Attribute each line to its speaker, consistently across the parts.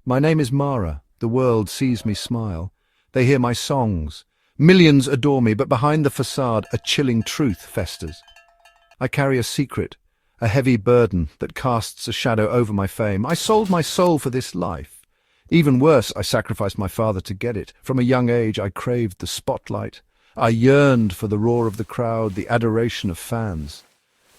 Speaker 1: My name is Mara. The world sees me smile. They hear my songs. Millions adore me, but behind the facade, a chilling truth festers. I carry a secret, a heavy burden that casts a shadow over my fame. I sold my soul for this life. Even worse, I sacrificed my father to get it. From a young age, I craved the spotlight. I yearned for the roar of the crowd, the adoration of fans.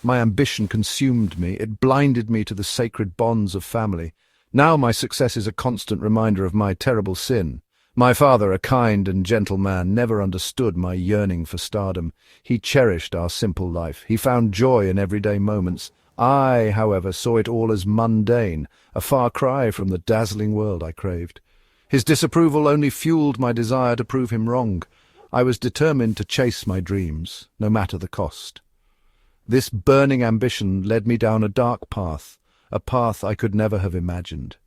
Speaker 1: My ambition consumed me. It blinded me to the sacred bonds of family. Now my success is a constant reminder of my terrible sin. My father, a kind and gentle man, never understood my yearning for stardom. He cherished our simple life. He found joy in everyday moments. I, however, saw it all as mundane, a far cry from the dazzling world I craved. His disapproval only fueled my desire to prove him wrong. I was determined to chase my dreams, no matter the cost. This burning ambition led me down a dark path, a path I could never have imagined.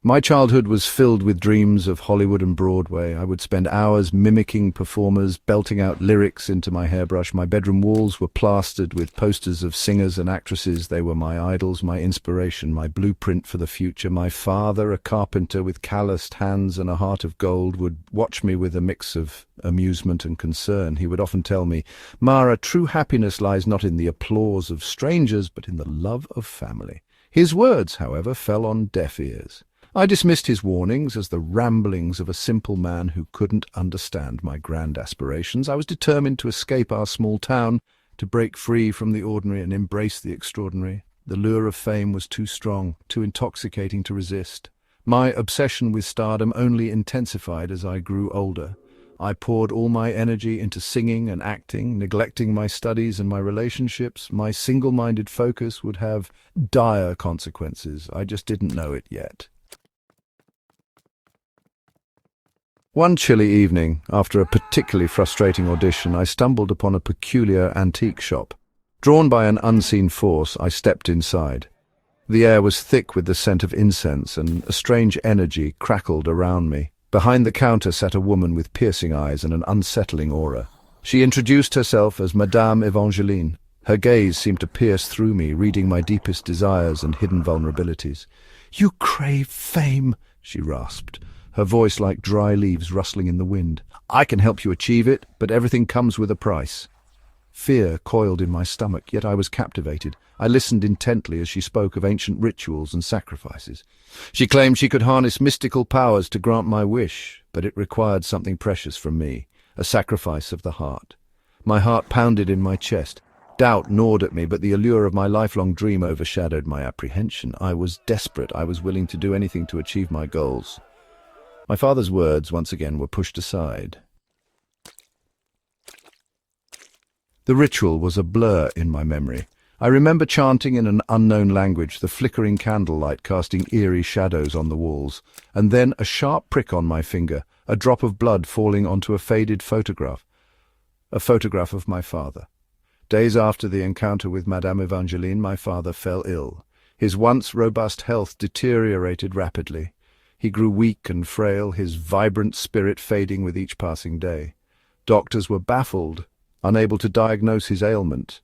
Speaker 1: My childhood was filled with dreams of Hollywood and Broadway. I would spend hours mimicking performers, belting out lyrics into my hairbrush. My bedroom walls were plastered with posters of singers and actresses. They were my idols, my inspiration, my blueprint for the future. My father, a carpenter with calloused hands and a heart of gold, would watch me with a mix of amusement and concern. He would often tell me, "Mara, true happiness lies not in the applause of strangers, but in the love of family." His words, however, fell on deaf ears. I dismissed his warnings as the ramblings of a simple man who couldn't understand my grand aspirations. I was determined to escape our small town, to break free from the ordinary and embrace the extraordinary. The lure of fame was too strong, too intoxicating to resist. My obsession with stardom only intensified as I grew older. I poured all my energy into singing and acting, neglecting my studies and my relationships. My single-minded focus would have dire consequences. I just didn't know it yet. One chilly evening, after a particularly frustrating audition, I stumbled upon a peculiar antique shop. Drawn by an unseen force, I stepped inside. The air was thick with the scent of incense, and a strange energy crackled around me. Behind the counter sat a woman with piercing eyes and an unsettling aura. She introduced herself as Madame Evangeline. Her gaze seemed to pierce through me, reading my deepest desires and hidden vulnerabilities. "You crave fame," she rasped, her voice like dry leaves rustling in the wind. "I can help you achieve it, but everything comes with a price." Fear coiled in my stomach, yet I was captivated. I listened intently as she spoke of ancient rituals and sacrifices. She claimed she could harness mystical powers to grant my wish, but it required something precious from me, a sacrifice of the heart. My heart pounded in my chest. Doubt gnawed at me, but the allure of my lifelong dream overshadowed my apprehension. I was desperate. I was willing to do anything to achieve my goals. My father's words, once again, were pushed aside. The ritual was a blur in my memory. I remember chanting in an unknown language, the flickering candlelight casting eerie shadows on the walls, and then a sharp prick on my finger, a drop of blood falling onto a faded photograph. A photograph of my father. Days after the encounter with Madame Evangeline, my father fell ill. His once robust health deteriorated rapidly. He grew weak and frail, his vibrant spirit fading with each passing day. Doctors were baffled, unable to diagnose his ailment.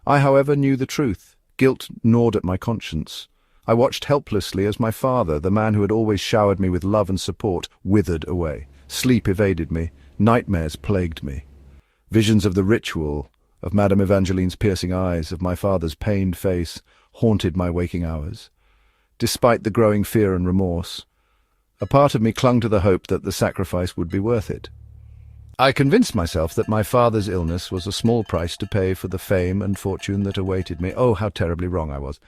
Speaker 1: I, however, knew the truth. Guilt gnawed at my conscience. I watched helplessly as my father, the man who had always showered me with love and support, withered away. Sleep evaded me. Nightmares plagued me. Visions of the ritual, of Madame Evangeline's piercing eyes, of my father's pained face, haunted my waking hours. Despite the growing fear and remorse, a part of me clung to the hope that the sacrifice would be worth it. I convinced myself that my father's illness was a small price to pay for the fame and fortune that awaited me. Oh, how terribly wrong I was.